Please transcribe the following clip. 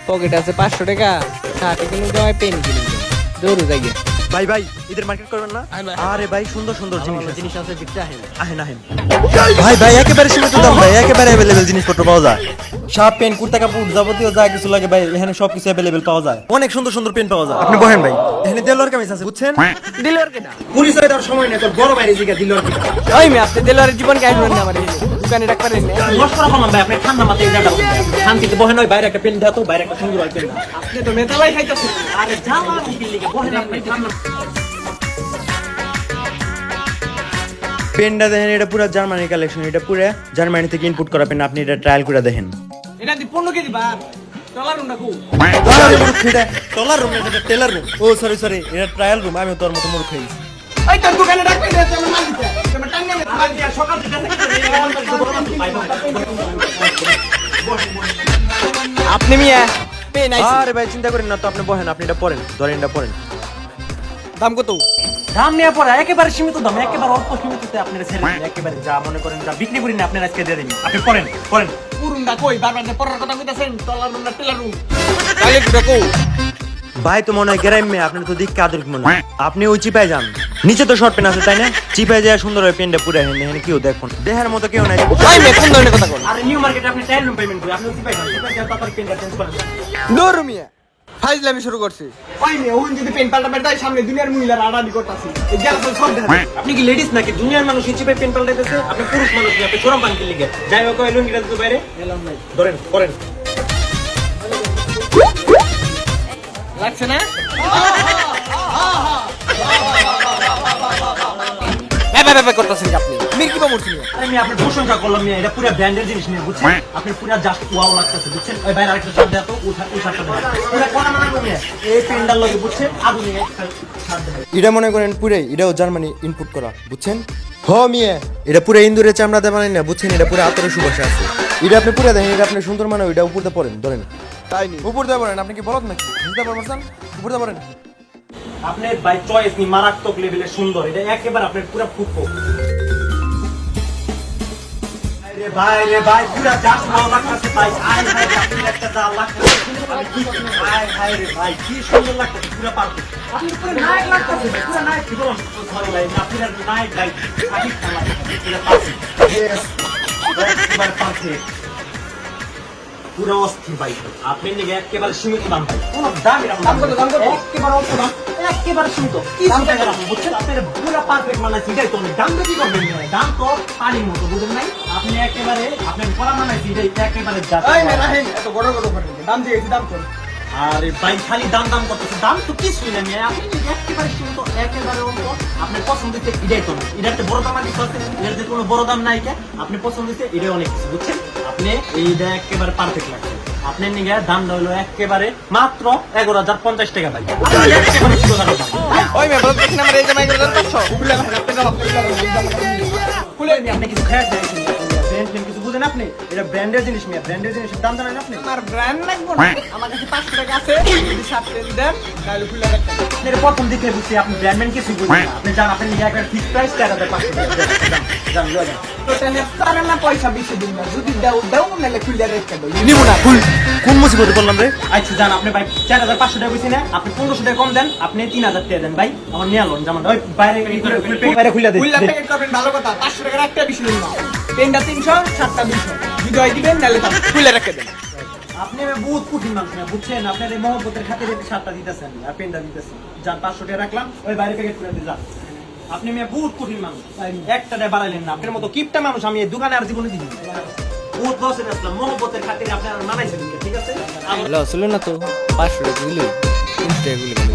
পকেটে আছে 500 টাকা, শার্ট কিনে যাওয়ায় পেন কিনে দৌড়ু যাই। ভাই ভাই ঈদের মার্কেট করবেন না? আরে ভাই সুন্দর সুন্দর জিনিস আছে দেখতে আহেন। আহেন ভাই ভাই একেবারে সীমিত দাম ভাই, একেবারে অ্যাভেলেবেল জিনিসপত্র পাওয়া যায়। শার্ট পেন কুর্তা কাপড় যাবতীয় যা কিছু লাগে ভাই এখানে সবকিছু অ্যাভেলেবেল পাওয়া যায়। অনেক সুন্দর সুন্দর পেন পাওয়া যায়। আপনি বহেন ভাই, এখানে দেলোয়ার কামিজ আছে বুঝছেন? দিলওয়ার কেনা পরিচয় দেওয়ার সময় নেই, তোর বড় বাইরে জিগা দিলোয়ার কি? ওই মে আপনি দিলওয়ারের জীবন কে আসবেন না আমারে দোকানে ডাক পারেন না। নমস্কার বললাম ভাই, আপনি ঠান্ডা মাথায় এই জায়গাটা বসেন। শান্তিতে বহেন, ওই বাইরে একটা পেন দাও তো, বাইরে একটা সুন্দর পেন দাও। আপনি তো মেতালাই খাইতাছেন। আরে জামা দিল্লি কে বহেন আপনি ঠান্ডা। পেনটা দেখেন, এটা পুরো জার্মানি কালেকশন, এটা পুরো জার্মানি থেকে ইনপুট করা পেন। আপনি এটা ট্রায়াল করে দেখেন। এটা দি 15 কেজি বা টলার রুম রাখু। টলার রুম এটা টেলার রুম। ও সরি এটা ট্রায়াল রুম। আমি তোর মতো মূর্খ হই। ওই তোর দোকানে ডাক পাইলে তুমি মাল দিতে তুমি টাঙ্গে মাল দিয়া সকাল থেকে আপনি মিয়া পেন আইছে। আরে ভাই চিন্তা করেন না তো, আপনি বহেন, আপনি এটা পড়েন, ধরেন এটা পড়েন। দাম কত? দাম নিয়ে পড়া একেবারে সীমিত দাম, একেবারে অল্প সীমিততে আপনারা ছেড়ে দিন। একেবারে যা মনে করেন যা বিক্রি করি না আপনারা আজকে দিয়ে দিন। আপনি পড়েন। পুরুনটা কই বারবার যে পড়ার কথা কইতাছেন টলার রুম না টেলার রুম তাহলে একটু কও। ভাই তো মনে হয় গ্রামে, আপনার তো দিক কাদর মনে হয়। আপনি ওই চিপায় যান, নিচে তো শর্ট পেন আছে তাই না? চিপায় যায় সুন্দর হয় পেনটা পুরো হেন হেন কেউ দেখুন, দেহার মতো কেউ নাই। ভাই মে কোন ধরনের কথা কন? আরে নিউ মার্কেটে আপনি ট্রায়াল রুম পেমেন্ট করেন, আপনি চিপায় যান, চিপায় যান তারপর পেনটা চেঞ্জ করেন। দূর মিয়া ফাইজলামি শুরু করছি। ওই মে ওন যদি পেন পাল্টা বের দেয় সামনে দুনিয়ার মহিলারা আড়াআড়ি করতাছি। এই গেলাসল সব দেখা। আপনি কি লেডিস নাকি? দুনিয়ার মানুষ চিপায় পেন পাল্টাইতেছে, আপনি পুরুষ মানুষ, আপনি চরম পান কি লিগে? যাই হোক ওই লুঙ্গিটা তো বাইরে এলাম ভাই ধরেন করেন। লাগছে না? বাবা করতেছেন কি আপনি? মির কি বামুরছি না? আমি আপনার প্রশংসা করলাম না, এটা পুরো ব্র্যান্ডের জিনিস নিয়ে বুঝছেন? আপনি পুরো জাস্ট ওয়াও লাগতেছে বুঝছেন? ওই বাইরে আরেকটা শার্ট দাও তো, ওই শার্টটা দাও। পুরো কোনা মানে কমে এই পেন্ডাল লাগে বুঝছেন? আধুনিক একটা শার্ট দাও। এটা মনে করেন পুরাই এটাও জার্মানি ইনপুট করা বুঝছেন? মিয়া এটা পুরো ইন্দুরের চামড়া দিয়ে বানাই না বুঝছেন? এটা পুরো আতরের সুবাসে আছে। এটা আপনি পুরো দেখেন, এটা আপনি সুন্দর মানে ওইটা উপরতে পড়েন ধরেন। তাই নি উপর দিয়ে পড়েন, আপনি কি বলত নাকি? বুঝতে পারছেন? উপর দিয়ে পড়েন। আপনার বাই চয়েস নি মারাত্মক লেভেলের সুন্দর, এটা একেবারে আপনার পুরো ফুটবো। ভাই রে ভাই পুরা জাস্ট ভালো লাগতেছে ভাই। আয় হায় রে আপনি একটা দা লাগতেছে। আয় হায় রে ভাই কি সুন্দর লাগতেছে, পুরো পারফেক্ট। আপনি পুরো নায়ক লাগতেছে, পুরো নায়ক কি বলুন? সরি ভাই আপনি আর নায়ক ভাই আকি খেলা পুরো পারফেক্ট। यस একবার পারফেক্ট, পুরো অস্থির ভাই। আপনি নিয়ে একেবারে সীমিত দাম ভাই, কোন দাম এরকম দাম কত একেবারে অল্প দাম, একেবারে সীমিত। কি চিন্তা করেন আপনি বুঝছেন? আপনার পুরো পারফেক্ট মানে এটাই তো অনেক দাম বেশি করবেন না, দাম তো পানির মতো বুঝেন নাই আপনি? একেবারে আপনার পড়া মানে এটাই একেবারে যা। এই মে রাহেন এত বড় বড় করে দাম দিয়ে দাম কর। আরে ভাই খালি দাম করতেছে, দাম তো কিছুই না মিয়া। আপনি একেবারে সীমিত, একেবারে অল্প। আপনার পছন্দ হচ্ছে এটাই তো, এটাতে বড় দাম কিছু আছে, এটাতে কোনো বড় দাম নাই কে? আপনি পছন্দ হচ্ছে এটাই অনেক কিছু বুঝছেন? আপনি এইটা একেবারে পারফেক্ট লাগছে। আপনার নিয়ে দাম হলো একেবারে মাত্র 11,050 টাকা ভাই। একেবারে ছোট দাম। ওই মে বলতে না আমার এই জামাই করে 500 খুলে আপনি দাও খুলে নি আপনি কিছু খেয়ে যাচ্ছেন, ব্র্যান্ড নেম কিছু বুঝেন আপনি? এটা ব্র্যান্ডের জিনিস মিয়া, ব্র্যান্ডের জিনিসের দাম জানেন আপনি? আমার ব্র্যান্ড লাগবে না, আমার কাছে 500 টাকা আছে, যদি শার্ট পেন দেন তাহলে খুলে রাখতে। আপনার প্রথম দিকে বুঝছি আপনি ব্র্যান্ড নেম কিছুই বুঝেন না। আপনি জান আপনি নিয়ে একবার ফিক্স প্রাইস 13,500 টাকা জান লয়ে যান। তো তাহলে তারা না পয়সা বেশি দিন না, যদি দাও নাহলে খুলে রাখতে দাও নিব না। কোন মুসিবতে বললাম রে? আচ্ছা জান আপনি ভাই 4,500 টাকা কইছেন না, আপনি 1500 টাকা কম দেন, আপনি 3,000 টাকা দেন ভাই। আমার নিয়ে আলোন জামান ওই বাইরে বাইরে খুলে দেন। খুলে প্যাকেট করবেন ভালো কথা, 500 টাকা একটা বেশি দিন না। পেনটা 300 শার্টটা 200 যদি হয় দিবেন নাহলে তাহলে খুলে রাখতে দেন। আপনি বহুত কঠিন মানুষ না বুঝছেন? আপনার এই মহব্বতের খাতিরে শার্টটা দিতেছেন আর পেনটা দিতেছেন, যান 500 টাকা রাখলাম, ওই বাইরে প্যাকেট করে দিয়ে যান। আপনি মেয়ে বহুত কঠিন মানুষ, একটা টাকা বাড়াইলেন না। আপনার মতো কিপটা মানুষ আমি এই দোকানে আর জীবনে দিই বহুত লসে আসলাম, মহব্বতের খাতিরে আপনার মানাইছেন ঠিক আছে? লস হলো না তো 500 টাকা দিলে 300 টাকা